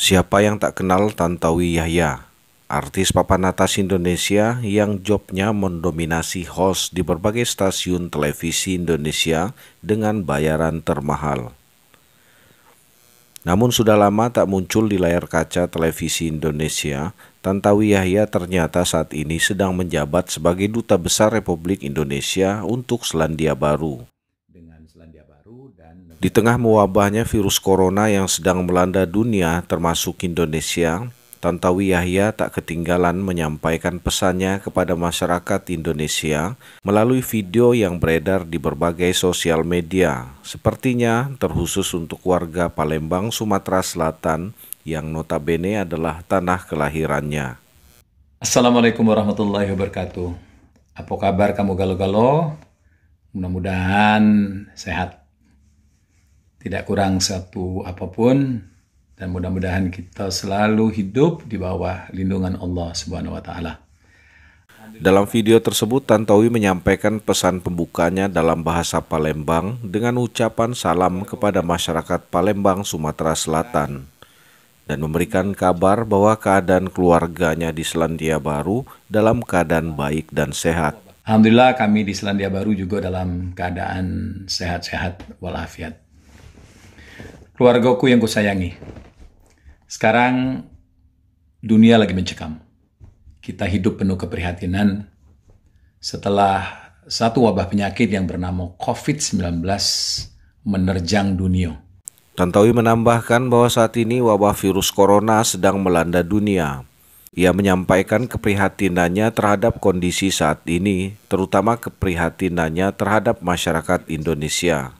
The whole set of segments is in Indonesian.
Siapa yang tak kenal Tantowi Yahya, artis papan atas Indonesia yang jobnya mendominasi host di berbagai stasiun televisi Indonesia dengan bayaran termahal. Namun sudah lama tak muncul di layar kaca televisi Indonesia, Tantowi Yahya ternyata saat ini sedang menjabat sebagai Duta Besar Republik Indonesia untuk Selandia Baru. Di tengah mewabahnya virus corona yang sedang melanda dunia termasuk Indonesia, Tantowi Yahya tak ketinggalan menyampaikan pesannya kepada masyarakat Indonesia melalui video yang beredar di berbagai sosial media, sepertinya terkhusus untuk warga Palembang, Sumatera Selatan yang notabene adalah tanah kelahirannya. Assalamualaikum warahmatullahi wabarakatuh. Apa kabar kamu galo-galo? Mudah-mudahan sehat. Tidak kurang satu apapun. Dan mudah-mudahan kita selalu hidup di bawah lindungan Allah Subhanahu wa Ta'ala. Dalam video tersebut, Tantowi menyampaikan pesan pembukanya dalam bahasa Palembang dengan ucapan salam kepada masyarakat Palembang, Sumatera Selatan, dan memberikan kabar bahwa keadaan keluarganya di Selandia Baru dalam keadaan baik dan sehat. Alhamdulillah kami di Selandia Baru juga dalam keadaan sehat-sehat walafiat. Keluargaku yang kusayangi, sekarang dunia lagi mencekam. Kita hidup penuh keprihatinan setelah satu wabah penyakit yang bernama COVID-19 menerjang dunia. Tantowi menambahkan bahwa saat ini wabah virus corona sedang melanda dunia. Ia menyampaikan keprihatinannya terhadap kondisi saat ini, terutama keprihatinannya terhadap masyarakat Indonesia.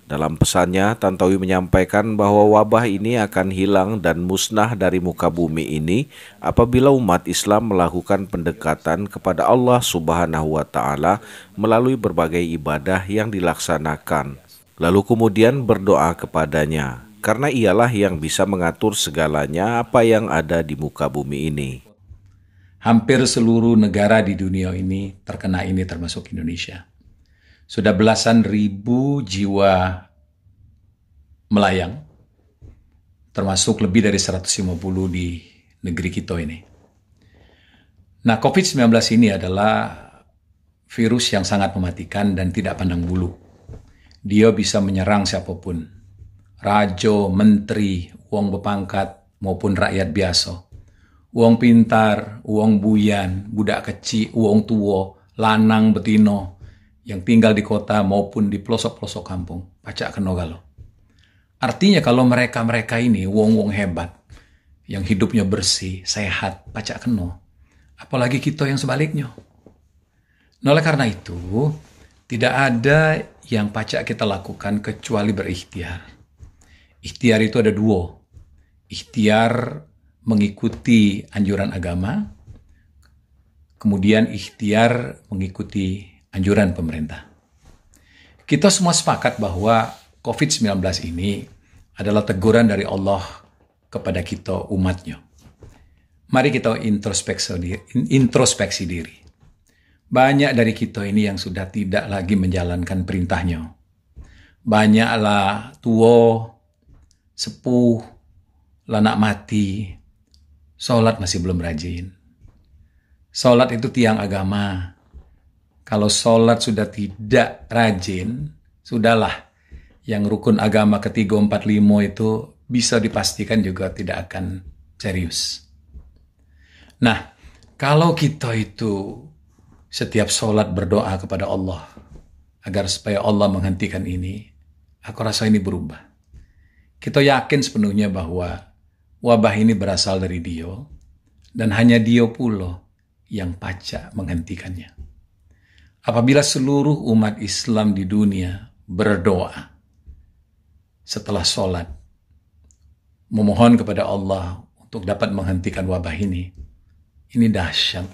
Dalam pesannya, Tantowi menyampaikan bahwa wabah ini akan hilang dan musnah dari muka bumi ini apabila umat Islam melakukan pendekatan kepada Allah Subhanahu wa Ta'ala melalui berbagai ibadah yang dilaksanakan, lalu kemudian berdoa kepadanya, karena ialah yang bisa mengatur segalanya apa yang ada di muka bumi ini. Hampir seluruh negara di dunia ini terkena ini, termasuk Indonesia. Sudah belasan ribu jiwa melayang, termasuk lebih dari 150 di negeri kita ini. Nah, COVID-19 ini adalah virus yang sangat mematikan dan tidak pandang bulu. Dia bisa menyerang siapapun, raja, menteri, wong berpangkat, maupun rakyat biasa. Wong pintar, wong buyan, budak kecil, wong tua, lanang betino, yang tinggal di kota maupun di pelosok-pelosok kampung, pacak kena galo. Artinya kalau mereka ini wong-wong hebat, yang hidupnya bersih, sehat, pacak kena. Apalagi kita yang sebaliknya. Nah, oleh karena itu, tidak ada yang pacak kita lakukan kecuali berikhtiar. Ikhtiar itu ada dua. Ikhtiar mengikuti anjuran agama, kemudian ikhtiar mengikuti anjuran pemerintah. Kita semua sepakat bahwa COVID-19 ini adalah teguran dari Allah kepada kita umatnya. Mari kita introspeksi diri. Banyak dari kita ini yang sudah tidak lagi menjalankan perintahnya. Banyaklah tua, sepuh, lanak mati, sholat masih belum rajin. Sholat itu tiang agama. Kalau sholat sudah tidak rajin, sudahlah. Yang rukun agama ketiga, 4, 5 itu bisa dipastikan juga tidak akan serius. Nah, kalau kita itu setiap sholat berdoa kepada Allah, agar supaya Allah menghentikan ini, aku rasa ini berubah. Kita yakin sepenuhnya bahwa wabah ini berasal dari Dia, dan hanya Dia pula yang pacak menghentikannya. Apabila seluruh umat Islam di dunia berdoa setelah sholat, memohon kepada Allah untuk dapat menghentikan wabah ini dahsyat.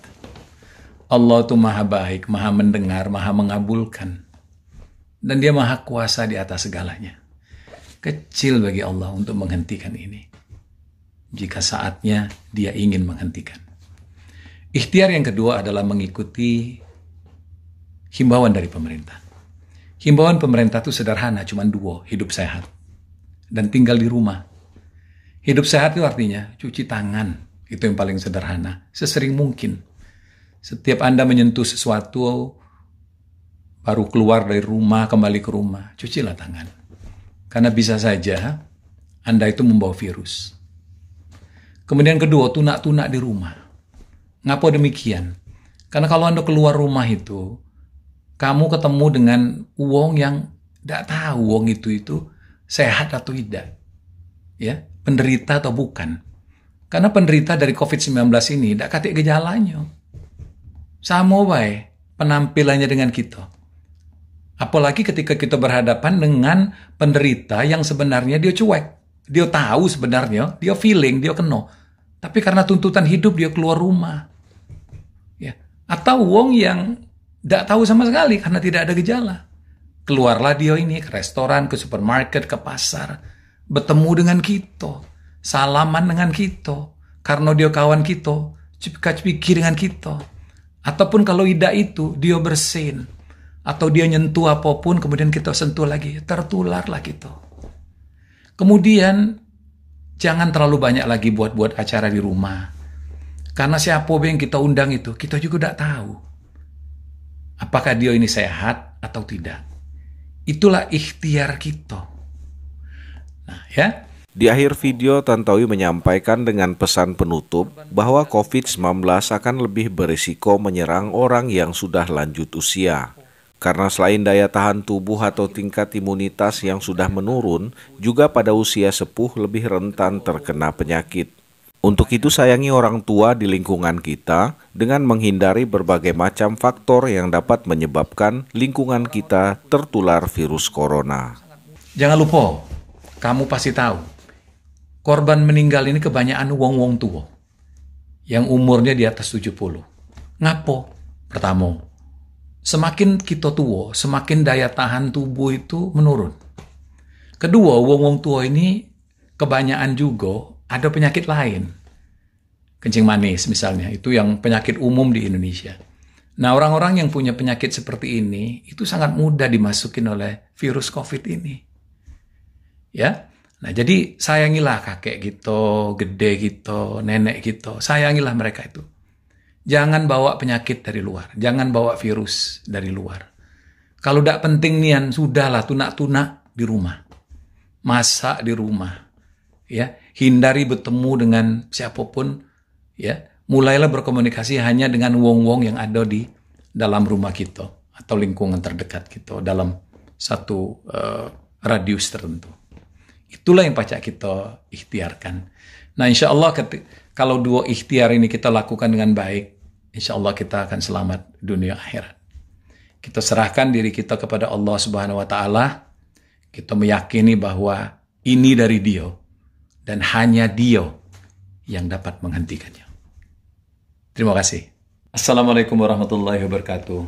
Allah itu maha baik, maha mendengar, maha mengabulkan. Dan Dia maha kuasa di atas segalanya. Kecil bagi Allah untuk menghentikan ini, jika saatnya Dia ingin menghentikan. Ikhtiar yang kedua adalah mengikuti himbauan dari pemerintah. Himbauan pemerintah itu sederhana, cuma 2, hidup sehat dan tinggal di rumah. Hidup sehat itu artinya cuci tangan. Itu yang paling sederhana. Sesering mungkin. Setiap Anda menyentuh sesuatu, baru keluar dari rumah, kembali ke rumah, cucilah tangan. Karena bisa saja Anda itu membawa virus. Kemudian kedua, tunak-tunak di rumah. Ngapa demikian? Karena kalau Anda keluar rumah itu, kamu ketemu dengan wong yang tidak tahu wong itu sehat atau tidak. Ya, penderita atau bukan. Karena penderita dari COVID-19 ini tidak katik gejalanya. Sama baik penampilannya dengan kita. Apalagi ketika kita berhadapan dengan penderita yang sebenarnya dia cuek. Dia tahu sebenarnya, dia feeling, dia kena. Tapi karena tuntutan hidup dia keluar rumah. Ya. Atau wong yang tidak tahu sama sekali karena tidak ada gejala. Keluarlah dia ini ke restoran, ke supermarket, ke pasar. Bertemu dengan kita. Salaman dengan kita. Karena dia kawan kita. Cipika-cipiki dengan kita. Ataupun kalau tidak itu, dia bersin. Atau dia nyentuh apapun, kemudian kita sentuh lagi. Tertularlah kita. Kemudian, jangan terlalu banyak lagi buat-buat acara di rumah. Karena siapa yang kita undang itu, kita juga tidak tahu. Apakah dia ini sehat atau tidak. Itulah ikhtiar kita. Nah, ya. Di akhir video, Tantowi menyampaikan dengan pesan penutup bahwa COVID-19 akan lebih berisiko menyerang orang yang sudah lanjut usia. Karena selain daya tahan tubuh atau tingkat imunitas yang sudah menurun, juga pada usia sepuh lebih rentan terkena penyakit. Untuk itu sayangi orang tua di lingkungan kita dengan menghindari berbagai macam faktor yang dapat menyebabkan lingkungan kita tertular virus corona. Jangan lupa, kamu pasti tahu, korban meninggal ini kebanyakan wong-wong tua yang umurnya di atas 70. Ngapo? Pertama, semakin kita tua, semakin daya tahan tubuh itu menurun. Kedua, wong-wong tua ini kebanyakan juga ada penyakit lain. Kencing manis misalnya, itu yang penyakit umum di Indonesia. Nah, orang-orang yang punya penyakit seperti ini, itu sangat mudah dimasukin oleh virus COVID ini. Ya, nah jadi sayangilah kakek gitu, gede gitu, nenek gitu, sayangilah mereka itu. Jangan bawa penyakit dari luar, jangan bawa virus dari luar. Kalau tidak penting nian, sudahlah tunak-tunak di rumah. Masak di rumah. Ya, hindari bertemu dengan siapapun, ya. Mulailah berkomunikasi hanya dengan wong-wong yang ada di dalam rumah kita atau lingkungan terdekat kita dalam satu radius tertentu. Itulah yang pacak kita ikhtiarkan. Nah, insya Allah kalau dua ikhtiar ini kita lakukan dengan baik, insya Allah kita akan selamat dunia akhirat. Kita serahkan diri kita kepada Allah Subhanahu Wa Taala. Kita meyakini bahwa ini dari Dia dan hanya Dia yang dapat menghentikannya. Terima kasih. Assalamualaikum warahmatullahi wabarakatuh.